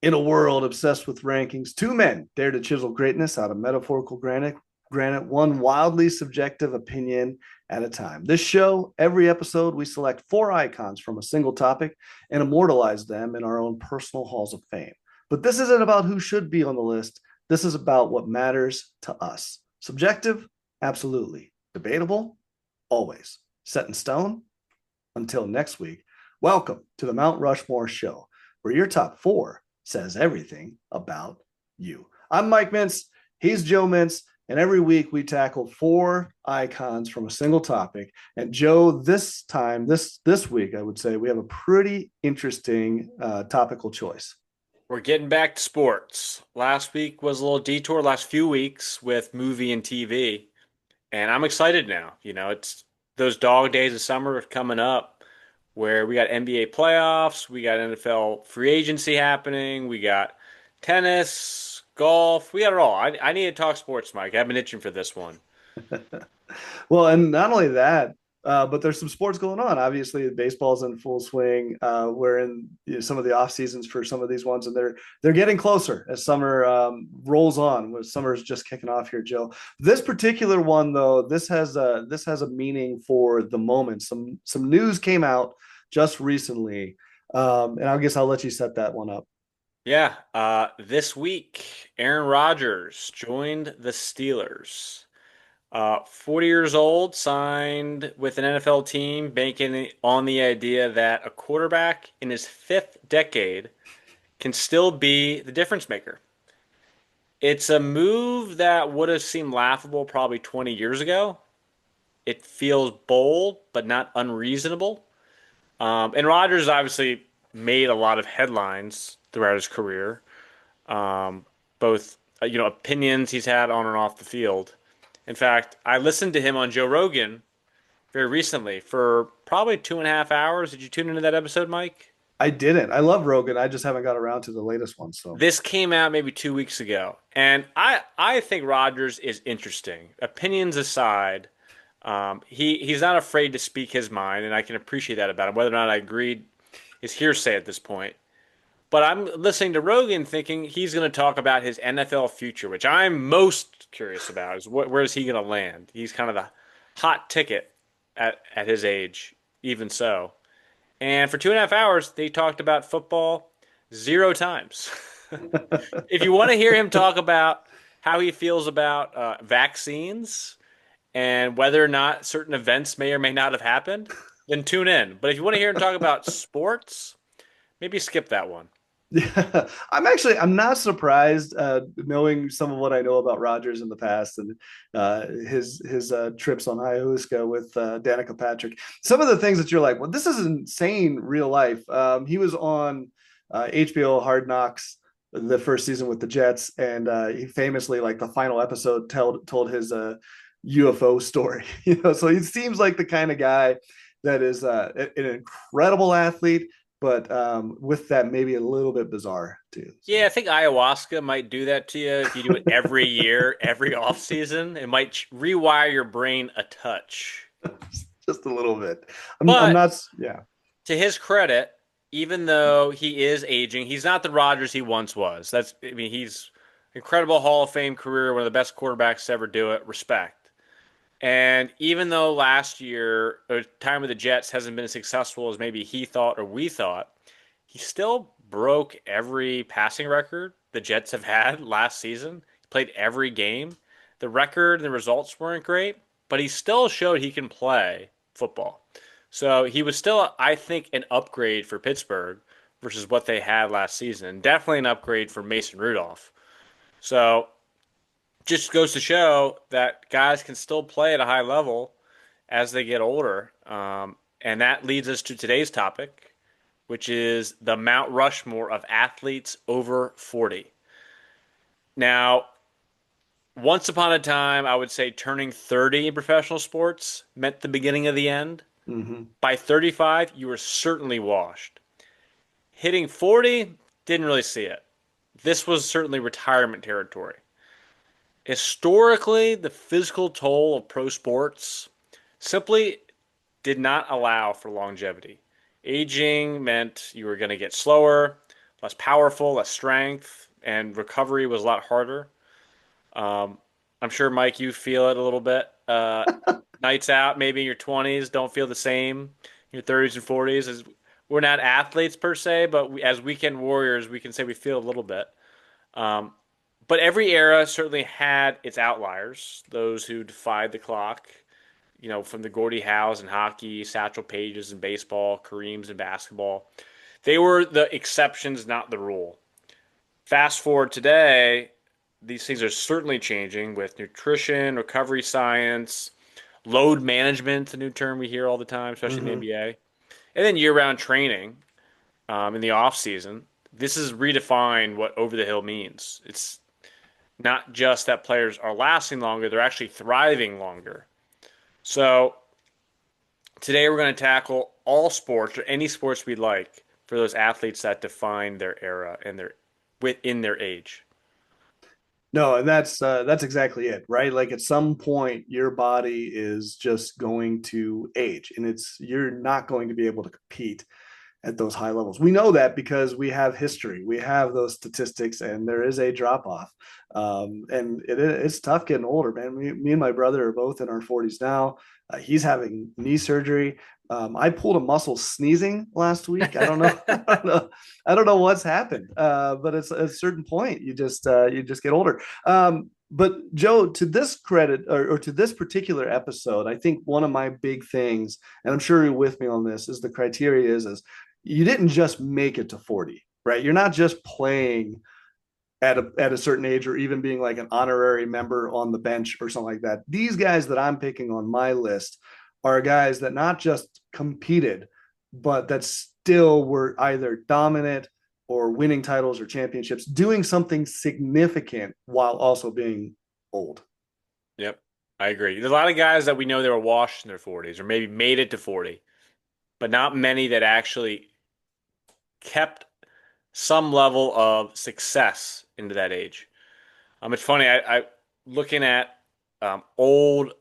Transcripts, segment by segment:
In a world obsessed with rankings, two men dare to chisel greatness out of metaphorical granite, one wildly subjective opinion at a time. This show, every episode, we select four icons from a single topic and immortalize them in our own personal halls of fame. But this isn't about who should be on the list. This is about what matters to us. Subjective? Absolutely. Debatable? Always. Set in stone? Until next week, welcome to the Mount Rushmore Show, where your top four says everything about you. I'm Mike Mintz. He's Joe Mintz. And every week we tackle four icons from a single topic. And Joe, this week, I would say we have a pretty interesting topical choice. We're getting back to sports. Last week was a little detour, last few weeks with movie and TV. And I'm excited now. It's those dog days of summer coming up where we got NBA playoffs, we got NFL free agency happening, we got tennis, golf, we got it all. I need to talk sports, Mike. I've been itching for this one. Well, and not only that, but there's some sports going on. Obviously, baseball's in full swing. We're in some of the off seasons for some of these ones, and they're getting closer as summer rolls on. Summer is just kicking off here, Joe. This particular one, though, this has a meaning for the moment. Some news came out just recently, and I guess I'll let you set that one up. Yeah, this week, Aaron Rodgers joined the Steelers. 40 years old, signed with an NFL team, banking on the idea that a quarterback in his fifth decade can still be the difference maker. It's a move that would have seemed laughable probably 20 years ago. It feels bold, but not unreasonable. And Rodgers obviously made a lot of headlines throughout his career, both opinions he's had on and off the field. In fact, I listened to him on Joe Rogan very recently for probably 2.5 hours. Did you tune into that episode, Mike? I didn't. I love Rogan. I just haven't got around to the latest one. So This came out maybe 2 weeks ago, and I think Rodgers is interesting. Opinions aside, he's not afraid to speak his mind, and I can appreciate that about him. Whether or not I agreed is hearsay at this point. But I'm listening to Rogan thinking he's going to talk about his NFL future, which I'm most curious about. Is where is he going to land? He's kind of the hot ticket at his age, even so. And for 2.5 hours, they talked about football 0 times. If you want to hear him talk about how he feels about vaccines and whether or not certain events may or may not have happened, then tune in. But if you want to hear him talk about sports, maybe skip that one. Yeah, I'm not surprised, knowing some of what I know about Rodgers in the past and his trips on ayahuasca with Danica Patrick. Some of the things that you're like, well, this is insane real life. He was on HBO Hard Knocks the first season with the Jets, and he famously, like the final episode, told his UFO story. So he seems like the kind of guy that is an incredible athlete, but with that maybe a little bit bizarre too. So. Yeah, I think ayahuasca might do that to you if you do it every year, every off season. It might rewire your brain a touch. Just a little bit. I'm But not. Yeah. to his credit, even though he is aging, he's not the Rodgers he once was. He's incredible Hall of Fame career, one of the best quarterbacks to ever do it. Respect. And even though last year, or time with the Jets hasn't been as successful as maybe he thought or we thought, he still broke every passing record the Jets have had last season. He played every game. The record and the results weren't great, but he still showed he can play football. So he was still, I think, an upgrade for Pittsburgh versus what they had last season. And definitely an upgrade for Mason Rudolph. So just goes to show that guys can still play at a high level as they get older. And that leads us to today's topic, which is the Mount Rushmore of athletes over 40. Now, once upon a time, I would say turning 30 in professional sports meant the beginning of the end. Mm-hmm. By 35, you were certainly washed. Hitting 40, didn't really see it. This was certainly retirement territory. Historically, the physical toll of pro sports simply did not allow for longevity. Aging meant you were going to get slower. less powerful, less strength, and recovery was a lot harder. Um, I'm sure, Mike, you feel it a little bit. Nights out, maybe in your 20s, don't feel the same. In your 30s and 40s, as we're not athletes per se, but as weekend warriors, we can say we feel a little bit. Um, but every era certainly had its outliers, those who defied the clock. From the Gordie Howes in hockey, Satchel Pages in baseball, Kareems in basketball. They were the exceptions, not the rule. Fast forward today, these things are certainly changing with nutrition, recovery science, load management, a new term we hear all the time, especially in the Hmm. NBA, and then year-round training in the off season. This has redefined what over the hill means. It's not just that players are lasting longer; they're actually thriving longer. So today we're going to tackle all sports or any sports we like for those athletes that define their era and their within their age. No, and that's exactly it, right? Like at some point, your body is just going to age, and you're not going to be able to compete at those high levels. We know that because we have history, we have those statistics, and there is a drop off. And it's tough getting older, man. Me and my brother are both in our 40s now. He's having knee surgery. I pulled a muscle sneezing last week. I don't know. I don't know. I don't know what's happened. But it's at a certain point you just get older. But Joe, to this credit or to this particular episode, I think one of my big things, and I'm sure you're with me on this, is the criteria is you didn't just make it to 40, right? You're not just playing at a certain age or even being like an honorary member on the bench or something like that. These guys that I'm picking on my list are guys that not just competed, but that still were either dominant or winning titles or championships, doing something significant while also being old. Yep, I agree. There's a lot of guys that we know they were washed in their 40s or maybe made it to 40, but not many that actually kept some level of success into that age. It's funny. I looking at old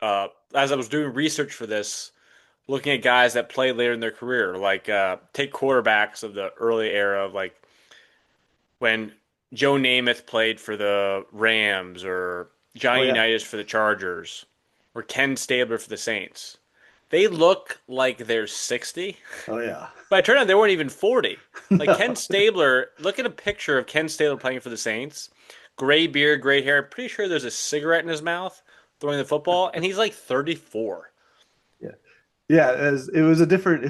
as I was doing research for this, looking at guys that played later in their career, like take quarterbacks of the early era, of like when Joe Namath played for the Rams or Oh Johnny yeah. Unitas for the Chargers or Ken Stabler for the Saints. They look like they're 60, Oh yeah. but it turned out they weren't even 40. Like Ken No. Stabler, look at a picture of Ken Stabler playing for the Saints. Gray beard, gray hair. Pretty sure there's a cigarette in his mouth throwing the football, and he's like 34. Yeah. Yeah, as it was a different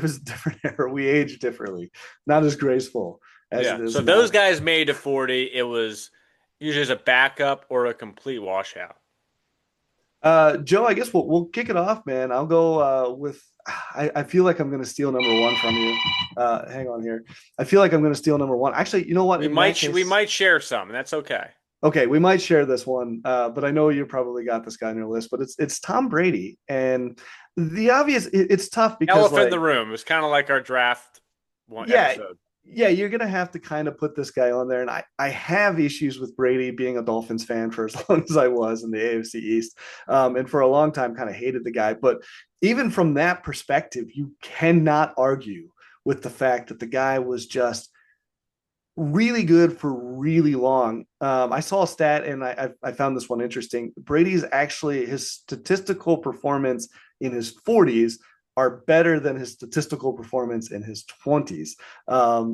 era. We aged differently, not as graceful as it Yeah. So is if those now. guys made to 40, it was usually as a backup or a complete washout. Joe, I guess we'll kick it off, man. I'll go with. I feel like I'm going to steal number one from you. Hang on here. I feel like I'm going to steal number one. Actually, you know what? We In that might we case, might share some, and that's okay. okay, we might share this one. But I know you probably got this guy on your list. But it's Tom Brady, and the obvious. It's tough because Elephant in the like room. It was kind of like our draft one yeah, episode. yeah, you're gonna have to kind of put this guy on there. And I have issues with Brady being a Dolphins fan for as long as I was in the AFC East. And for a long time kind of hated the guy. But even from that perspective, you cannot argue with the fact that the guy was just really good for really long. I saw a stat and I found this one interesting. Brady's actually his statistical performance in his 40s are better than his statistical performance in his 20s.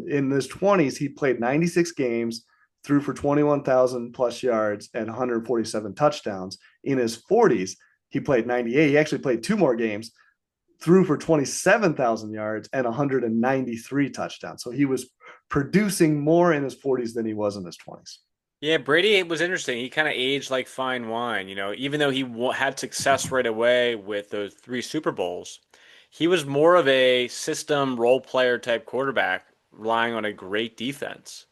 In his 20s, he played 96 games, threw for 21,000 plus yards and 147 touchdowns. In his 40s, he played 98. He actually played two more games, threw for 27,000 yards and 193 touchdowns. So he was producing more in his 40s than he was in his 20s. Yeah, Brady was interesting. He kind of aged like fine wine, even though he had success right away with those three Super Bowls. He was more of a system role player type quarterback, relying on a great defense.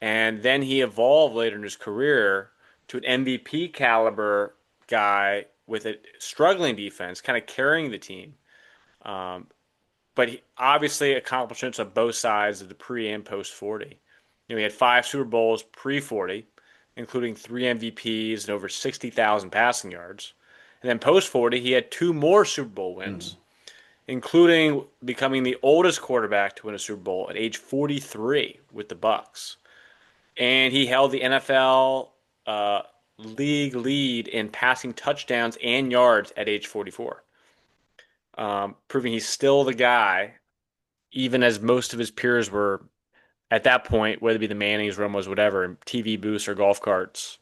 And then he evolved later in his career to an MVP caliber guy with a struggling defense, kind of carrying the team. Um, but obviously accomplishments on both sides of the pre and post 40. He had five Super Bowls pre 40, including three MVPs and over 60,000 passing yards. And then post 40, he had two more Super Bowl Mm. wins including becoming the oldest quarterback to win a Super Bowl at age 43 with the Bucks. And he held the NFL league lead in passing touchdowns and yards at age 44, proving he's still the guy, even as most of his peers were at that point, whether it be the Mannings, Romos, whatever, in TV booths or golf carts.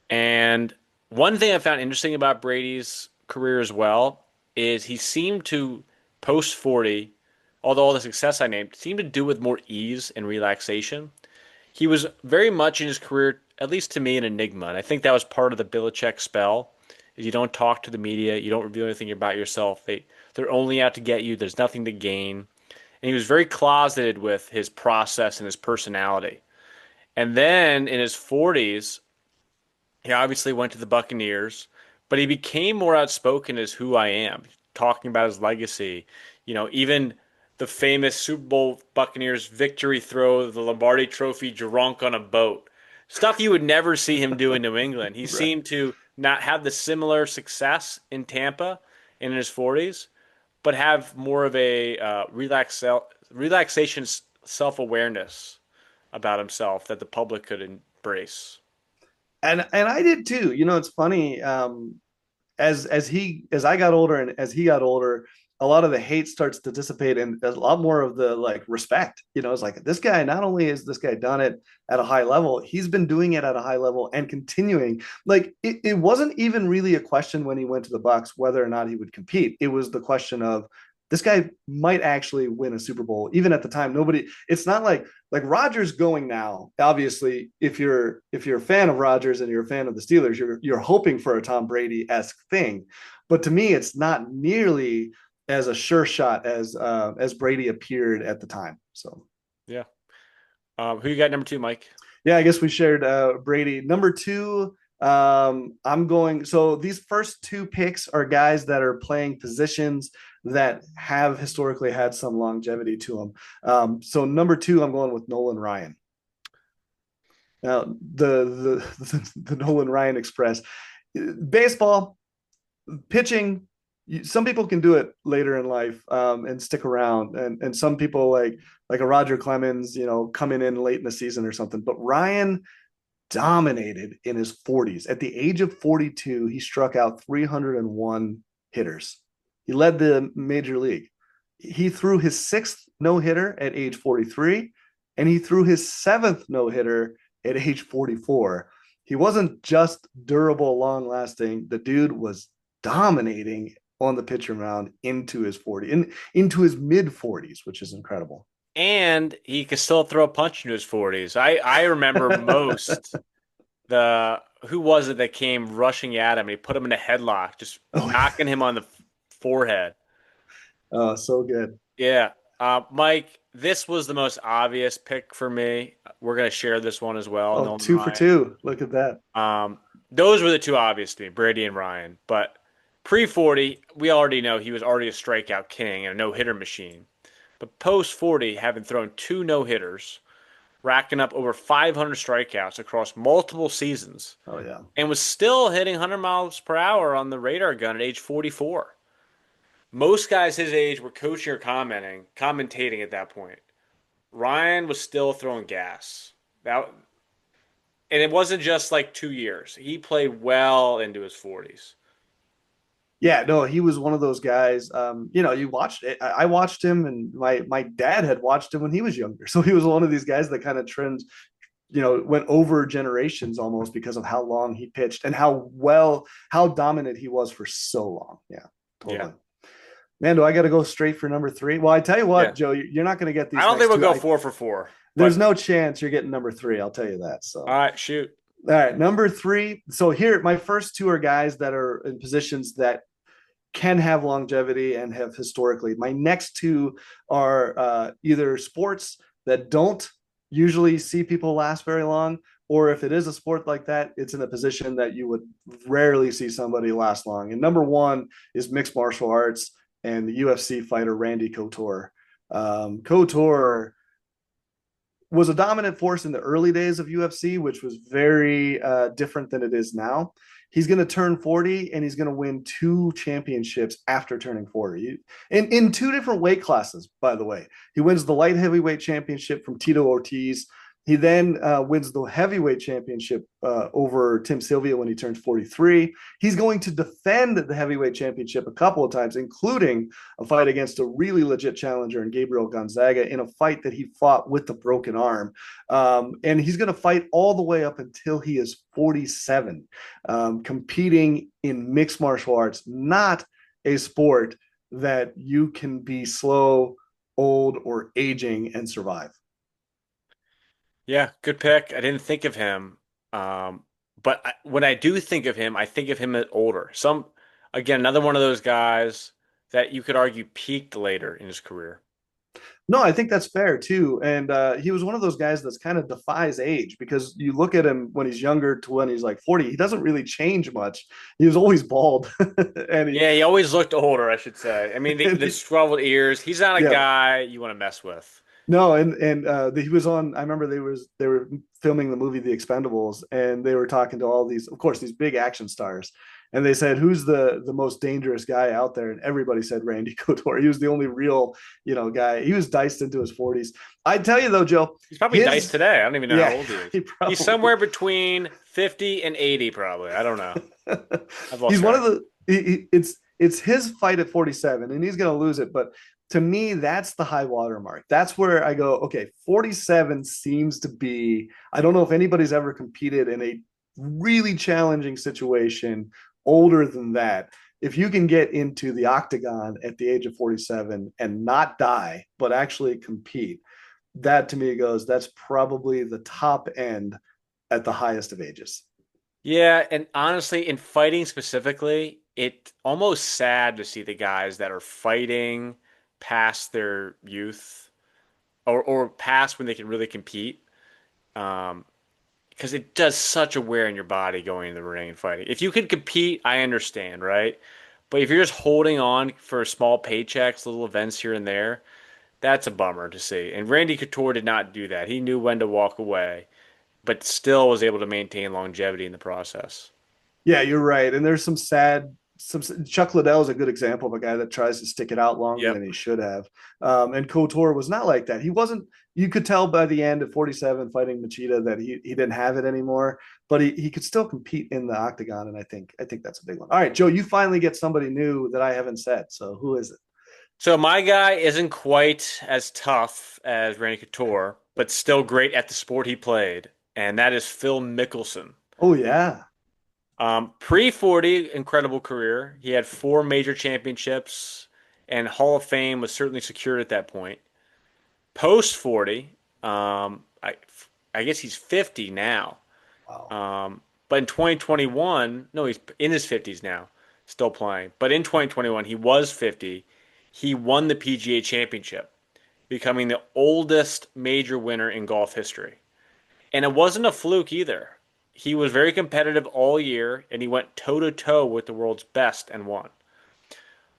And one thing I found interesting about Brady's career as well is he seemed to post 40, although all the success I named, seemed to do with more ease and relaxation. He was very much in his career, at least to me, an enigma. And I think that was part of the Belichick spell. Is you don't talk to the media, you don't reveal anything about yourself. They're only out to get you. There's nothing to gain. And he was very closeted with his process and his personality. And then in his 40s, he obviously went to the Buccaneers, but he became more outspoken as who I am, talking about his legacy. Even the famous Super Bowl Buccaneers victory throw, the Lombardi Trophy drunk on a boat. Stuff you would never see him do in New England. He Right. seemed to not have the similar success in Tampa and in his 40s, but have more of a relaxation, self awareness about himself that the public could embrace. And I did too. It's funny. As I got older and as he got older, a lot of the hate starts to dissipate and there's a lot more of the like respect. It's like this guy, not only is this guy done it at a high level, he's been doing it at a high level and continuing. Like it wasn't even really a question when he went to the Bucks whether or not he would compete. It was the question of this guy might actually win a Super Bowl. Even at the time, nobody, it's not like Rodgers going now. Obviously, if you're a fan of Rodgers and you're a fan of the Steelers, you're hoping for a Tom Brady-esque thing. But to me, it's not nearly as a sure shot as Brady appeared at the time. So Yeah. Who you got number two, Mike? yeah, I guess we shared Brady. Number two, I'm going. So these first two picks are guys that are playing positions that have historically had some longevity to them. So number two, I'm going with Nolan Ryan. Now the Nolan Ryan Express, baseball, pitching. Some people can do it later in life and stick around, and some people like a Roger Clemens, coming in late in the season or something. But Ryan dominated in his 40s. At the age of 42, he struck out 301 hitters. He led the major league. He threw his sixth no hitter at age 43, and he threw his seventh no hitter at age 44. He wasn't just durable, long lasting. The dude was dominating on the pitcher mound into his 40 into his mid 40s, which is incredible. And he could still throw a punch into his 40s. I remember most the who was it that came rushing at him and he put him in a headlock, just Oh, knocking him on the forehead. oh, so good. Yeah. Mike, this was the most obvious pick for me. We're gonna share this one as well. Oh, Nolan two for Ryan. two. Look at that. Those were the two obvious to me, Brady and Ryan. But pre 40, we already know he was already a strikeout king and a no hitter machine. But post 40, having thrown two no hitters, racking up over 500 strikeouts across multiple seasons, Oh yeah. and was still hitting 100 miles per hour on the radar gun at age 44. Most guys his age were coaching or commentating at that point. Ryan was still throwing gas. And it wasn't just like 2 years. He played well into his 40s. Yeah, no, he was one of those guys. You watched it. I watched him, and my dad had watched him when he was younger. So he was one of these guys that kind of trends, went over generations almost because of how long he pitched and how dominant he was for so long. Yeah, Yeah. totally. Man, do I got to go straight for number three? Well, I tell you Yeah. what, Joe, you're not going to get these I don't next think we'll two. go 4 for 4. There's But no chance you're getting number three. I'll tell you that. So, all right, shoot. all right, number three. So here, my first two are guys that are in positions that can have longevity and have historically. My next two are either sports that don't usually see people last very long, or if it is a sport like that, it's in a position that you would rarely see somebody last long. And number one is mixed martial arts and the UFC fighter Randy Couture. Couture was a dominant force in the early days of UFC, which was very different than it is now. he's going to turn 40 and he's going to win 2 championships after turning 40 in 2 different weight classes, by the way. He wins the light heavyweight championship from Tito Ortiz. He then wins the heavyweight championship over Tim Sylvia when he turns 43. He's going to defend the heavyweight championship a couple of times, including a fight against a really legit challenger in Gabriel Gonzaga in a fight that he fought with the broken arm. And he's going to fight all the way up until he is 47, competing in mixed martial arts, not a sport that you can be slow, old, or aging and survive. Yeah, good pick. I didn't think of him. When I do think of him, I think of him as older. Again, another one of those guys that you could argue peaked later in his career. No, I think that's fair too. And he was one of those guys that's kind of defies age because you look at him when he's younger to when he's like 40, he doesn't really change much. He was always bald. and he, Yeah, he always looked older, I should say. I mean, the swaveled ears. He's not a yeah, guy you want to mess with. no, and he was on. I remember they were filming the movie The Expendables, and they were talking to all these, of course, these big action stars, and they said, "Who's the most dangerous guy out there?" And everybody said Randy Couture. He was the only real, guy. He was diced into his 40s. I'd tell you though, Joe, He's probably diced today. I don't even know how old he is. he probably, He's somewhere between 50 and 80, probably. I don't know. I've lost he's one track. of the. It's his fight at 47, and he's going to lose it, but to me, that's the high water mark. That's where I go, okay, 47 seems to be, I don't know if anybody's ever competed in a really challenging situation older than that. If you can get into the octagon at the age of 47 and not die, but actually compete, that to me goes, that's probably the top end at the highest of ages. Yeah, and honestly, in fighting specifically, it's almost sad to see the guys that are fighting past their youth or past when they can really compete. Um, because it does such a wear in your body going in the ring and fighting. If you can compete, I understand, right? But if you're just holding on for small paychecks, little events here and there, that's a bummer to see. And Randy Couture did not do that. He knew when to walk away, but still was able to maintain longevity in the process. Yeah, you're right. And there's some Chuck Liddell is a good example of a guy that tries to stick it out longer Yep. than he should have. And Couture was not like that. He wasn't, you could tell by the end of 47 fighting Machida that he didn't have it anymore, but he could still compete in the octagon. And I think that's a big one. All right, Joe, you finally get somebody new that I haven't said. So who is it? So my guy isn't quite as tough as Randy Couture, but still great at the sport he played, and that is Phil Mickelson. Oh yeah. Pre-40, incredible career. He had 4 major championships, and Hall of Fame was certainly secured at that point. Post-40, I guess he's 50 now. Wow. But in 2021, no, he's in his 50s now, still playing. But in 2021, he was 50. He won the PGA Championship, becoming the oldest major winner in golf history. And it wasn't a fluke either. He was very competitive all year, and he went toe to toe with the world's best and won.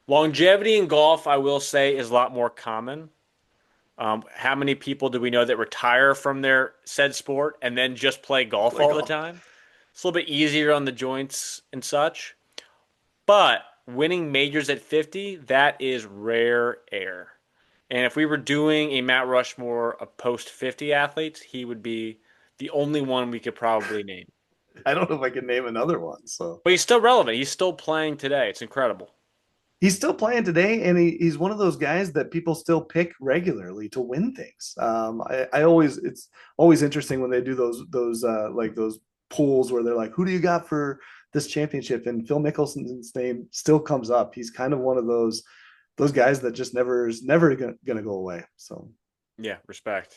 Longevity in golf, I will say, is a lot more common. How many people do we know that retire from their said sport and then just play golf Play all the golf. time? It's a little bit easier on the joints and such. But winning majors at 50, that is rare air. And if we were doing a Mount Rushmore of post 50 athletes, he would be the only one we could probably name. I don't know if I can name another one. So But he's still relevant. He's still playing today. It's incredible. he's still playing today, and he's one of those guys that people still pick regularly to win things. I always, it's always interesting when they do those like those polls where they're like, who do you got for this championship? And Phil Mickelson's name still comes up. He's kind of one of those guys that just never is never gonna go away. So Yeah, respect.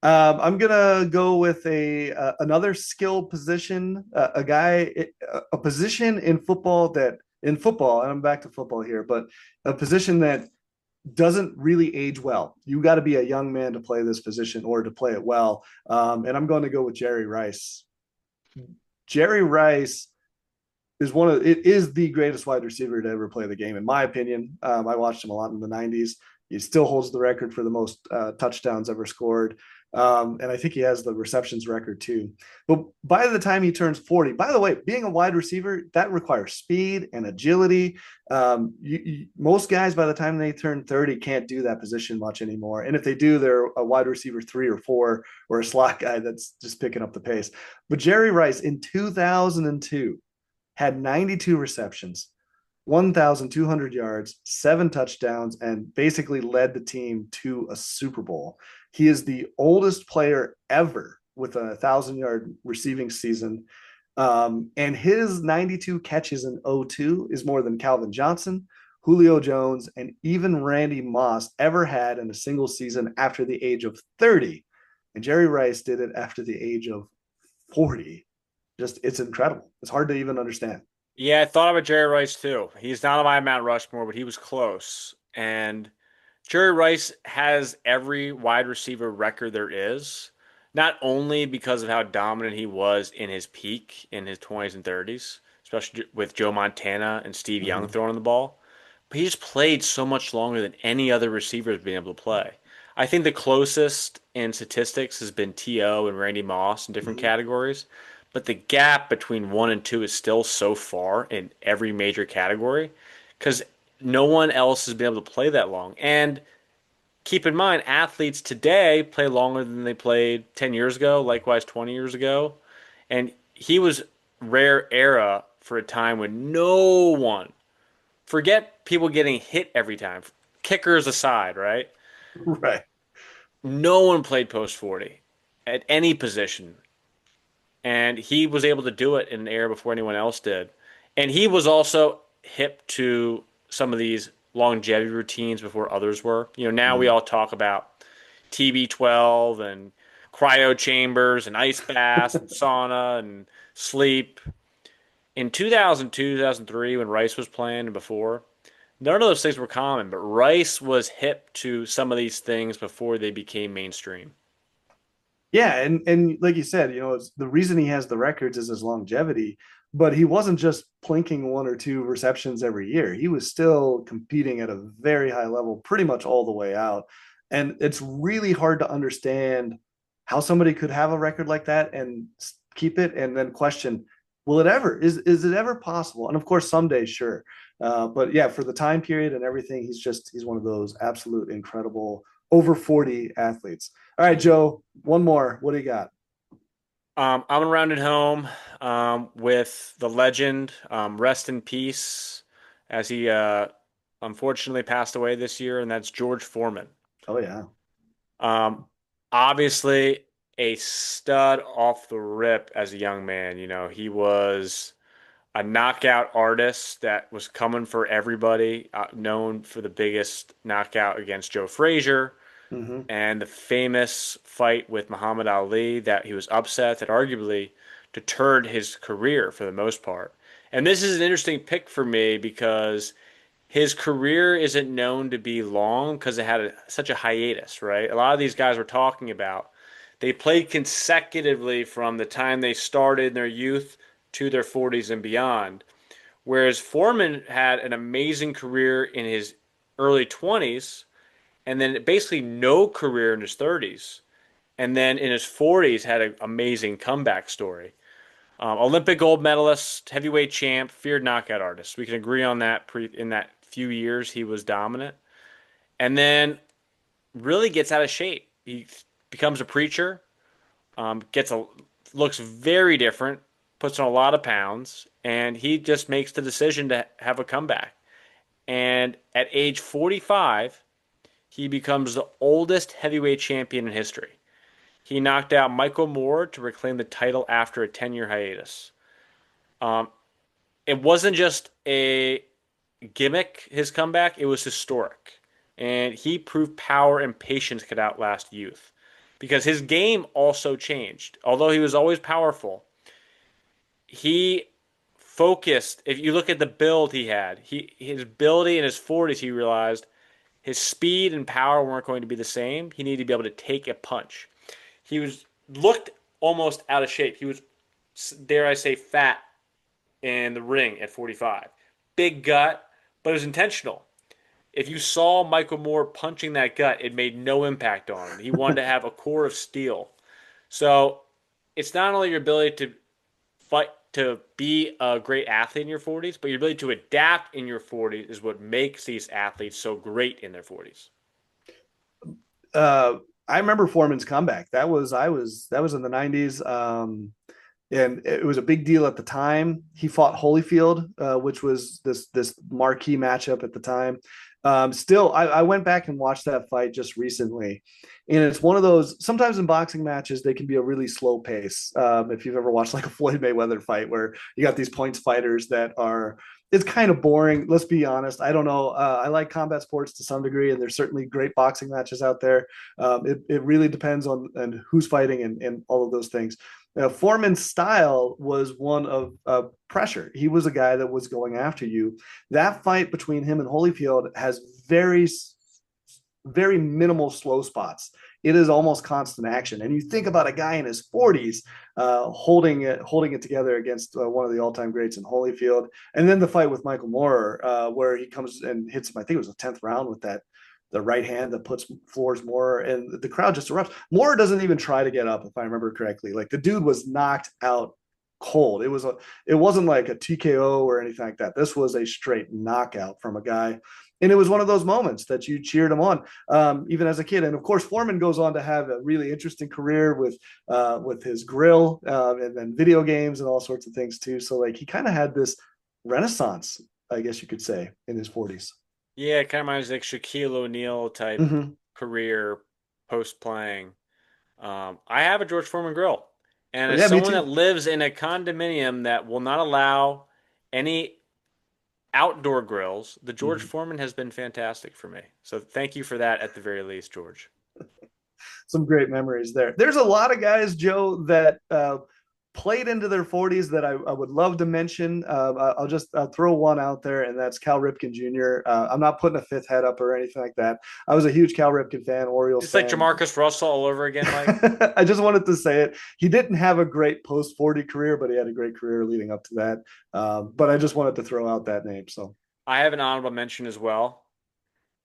I'm gonna go with a another skill position, a guy, a position in football that in football, and I'm back to football here, but a position that doesn't really age well. You got to be a young man to play this position or to play it well. And I'm going to go with Jerry Rice. Jerry Rice is it is the greatest wide receiver to ever play the game, in my opinion. I watched him a lot in the 90s. He still holds the record for the most touchdowns ever scored. And I think he has the receptions record too. But by the time he turns 40, by the way, being a wide receiver, that requires speed and agility. Most guys, by the time they turn 30, can't do that position much anymore. And if they do, they're a wide receiver 3 or 4 or a slot guy that's just picking up the pace. But Jerry Rice in 2002 had 92 receptions, 1,200 yards, 7 touchdowns, and basically led the team to a Super Bowl. He is the oldest player ever with a 1,000-yard receiving season. And his 92 catches in 02 is more than Calvin Johnson, Julio Jones, and even Randy Moss ever had in a single season after the age of 30. And Jerry Rice did it after the age of 40. Just, it's incredible. It's hard to even understand. Yeah, I thought about Jerry Rice too. He's not on my Mount Rushmore, but he was close. And Jerry Rice has every wide receiver record there is, not only because of how dominant he was in his peak in his 20s and 30s, especially with Joe Montana and Steve Young Mm-hmm. throwing the ball, but he just played so much longer than any other receiver has been able to play. I think the closest in statistics has been T.O. and Randy Moss in different Mm-hmm. categories, but the gap between 1 and 2 is still so far in every major category because no one else has been able to play that long. And keep in mind, athletes today play longer than they played 10 years ago, likewise 20 years ago. And he was rare era for a time when no one, forget people getting hit every time, kickers aside, right? Right. No one played post 40 at any position. And he was able to do it in an era before anyone else did. And he was also hip to some of these longevity routines before others were. Now we Mm-hmm. all talk about TB12 and cryo chambers and ice baths and sauna and sleep. In 2002, 2003, when Rice was playing and before, none of those things were common, but Rice was hip to some of these things before they became mainstream. Yeah, and like you said, it's the reason he has the records is his longevity, but he wasn't just plinking 1 or 2 receptions every year. He was still competing at a very high level pretty much all the way out. And it's really hard to understand how somebody could have a record like that and keep it and then question, will it ever? Is it ever possible? And of course, someday, sure. But yeah, for the time period and everything, he's one of those absolute incredible over 40 athletes. All right, Joe, one more. What do you got? I'm gonna round it home with the legend. Rest in peace, as he unfortunately passed away this year, and that's George Foreman. Oh yeah. Um, Obviously a stud off the rip as a young man. He was a knockout artist that was coming for everybody, known for the biggest knockout against Joe Frazier Mm-hmm. and the famous fight with Muhammad Ali that he was upset that arguably deterred his career for the most part. And this is an interesting pick for me because his career isn't known to be long because it had such a hiatus, right? A lot of these guys we're talking about, they played consecutively from the time they started in their youth to their 40s and beyond. Whereas Foreman had an amazing career in his early 20s and then basically no career in his 30s. And then in his 40s had an amazing comeback story. Olympic gold medalist, heavyweight champ, feared knockout artist. We can agree on that. In that few years, he was dominant, and then really gets out of shape. He becomes a preacher, gets a looks very different, puts on a lot of pounds, and he just makes the decision to have a comeback. And at age 45, he becomes the oldest heavyweight champion in history. He knocked out Michael Moore to reclaim the title after a 10-year hiatus. Um, it wasn't just a gimmick, his comeback, it was historic. And he proved power and patience could outlast youth. Because his game also changed. Although he was always powerful, he focused. If you look at the build he had, his ability in his 40s, he realized his speed and power weren't going to be the same. He needed to be able to take a punch. He was looked almost out of shape. He was, dare I say, fat in the ring at 45. Big gut, but it was intentional. if you saw Michael Moore punching that gut, it made no impact on him. He wanted to have a core of steel. So it's not only your ability to fight to be a great athlete in your 40s, but your ability to adapt in your 40s is what makes these athletes so great in their 40s. uh, I remember Foreman's comeback. That was in the 90s. And it was a big deal at the time. He fought Holyfield, which was this marquee matchup at the time. Still, I went back and watched that fight just recently, and it's one of those. Sometimes in boxing matches, they can be a really slow pace. If you've ever watched like a Floyd Mayweather fight, where you got these points fighters that are, it's kind of boring. Let's be honest. I don't know. I like combat sports to some degree, and there's certainly great boxing matches out there. It really depends on who's fighting and all of those things. Foreman's style was one of pressure. He was a guy that was going after you. That fight between him and Holyfield has very minimal slow spots. It is almost constant action. And you think about a guy in his 40s holding it together against one of the all-time greats in Holyfield. And then the fight with Michael Moore, where he comes and hits him, I think it was the 10th round with the right hand that puts floors Moore, and the crowd just erupts. Moore doesn't even try to get up, if I remember correctly. Like the dude was knocked out cold. It wasn't like a TKO or anything like that. This was a straight knockout from a guy. And it was one of those moments that you cheered him on, even as a kid. And of course, Foreman goes on to have a really interesting career with his grill and then video games and all sorts of things too. So like he kind of had this renaissance, I guess you could say, in his 40s. Yeah, it kind of reminds me like Shaquille O'Neal type Mm-hmm. career post playing. I have a George Foreman grill, and as Yeah, me someone that too. lives in a condominium that will not allow any outdoor grills, the George Mm-hmm. Foreman has been fantastic for me. So thank you for that at the very least, George. Some great memories there. There's a lot of guys, Joe, that played into their 40s that I would love to mention. I'll just throw one out there, and that's Cal Ripken Jr. I'm not putting a fifth head up or anything like that. I was a huge Cal Ripken fan, Orioles It's like fan. Jamarcus Russell all over again, Mike. I just wanted to say it. He didn't have a great post 40 career, but he had a great career leading up to that. But I just wanted to throw out that name. So I have an honorable mention as well.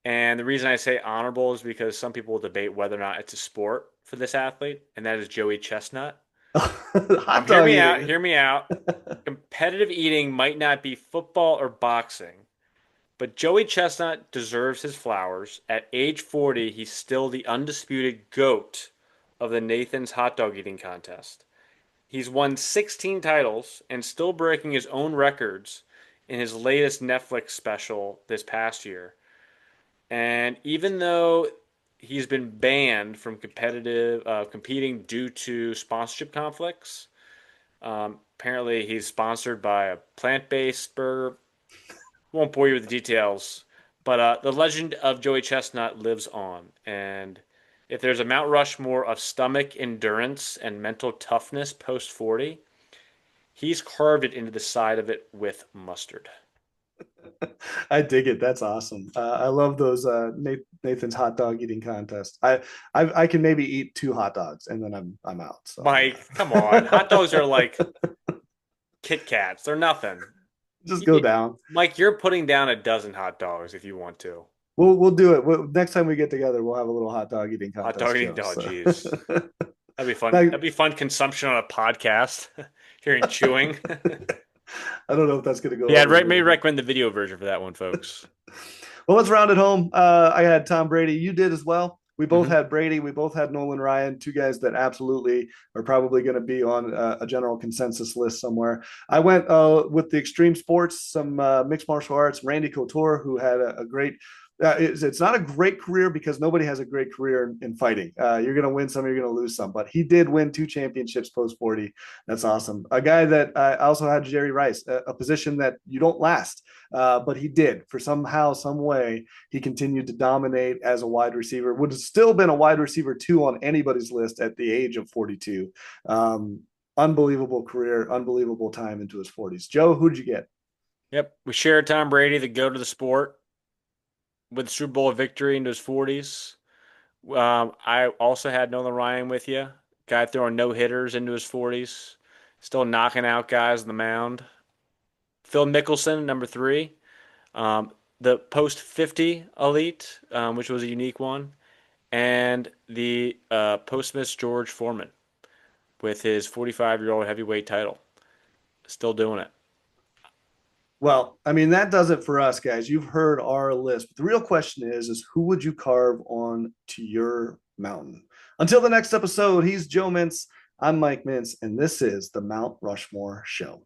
And the reason I say honorable is because some people will debate whether or not it's a sport for this athlete, and that is Joey Chestnut. hot Hear dog me out. eating. Hear me out. Competitive eating might not be football or boxing, but Joey Chestnut deserves his flowers. At age 40, he's still the undisputed GOAT of the Nathan's hot dog eating contest. He's won 16 titles and still breaking his own records in his latest Netflix special this past year. And even though he's been banned from competitive competing due to sponsorship conflicts, apparently he's sponsored by a plant-based burger. Won't bore you with the details, but the legend of Joey Chestnut lives on. And if there's a Mount Rushmore of stomach endurance and mental toughness post 40, he's carved it into the side of it with mustard. I dig it. That's awesome. I love those Nathan's hot dog eating contests. I can maybe eat two hot dogs and then I'm out. So Mike, come on. Hot dogs are like Kit Kats. They're nothing. just go down. Mike, you're putting down a dozen hot dogs if you want to. We'll do it. Next time we get together, we'll have a little hot dog eating Hot dog contest, eating Joe. dog, So. jeez. That'd be fun. I That'd be fun consumption on a podcast. Hearing chewing. don't know if that's going to go Yeah, over maybe good. recommend the video version for that one, folks. Well, let's round it home. I had Tom Brady. You did as well. We both Hmm. had Brady. We both had Nolan Ryan, two guys that absolutely are probably going to be on a general consensus list somewhere. I went with the extreme sports, some mixed martial arts. Randy Couture, who had a great. It's not a great career because nobody has a great career in fighting. You're going to win some, you're going to lose some, but he did win two championships post 40. That's awesome. A guy that I also had Jerry Rice, a position that you don't last, but he did for somehow, some way. He continued to dominate as a wide receiver. Would have still been a wide receiver two on anybody's list at the age of 42. Unbelievable career, unbelievable time into his 40s. Joe, who'd you get? Yep. We shared Tom Brady, the go to the sport, with Super Bowl victory into his 40s. I also had Nolan Ryan with you. Guy throwing no hitters into his 40s. Still knocking out guys on the mound. Phil Mickelson, number three. Um, the Post-40 Elite, which was a unique one, and the Postmates George Foreman with his 45-year-old heavyweight title. Still doing it. Well, I mean, that does it for us, guys. You've heard our list. But the real question is who would you carve on to your mountain? Until the next episode, he's Joe Mintz. I'm Mike Mintz, and this is the Mount Rushmore Show.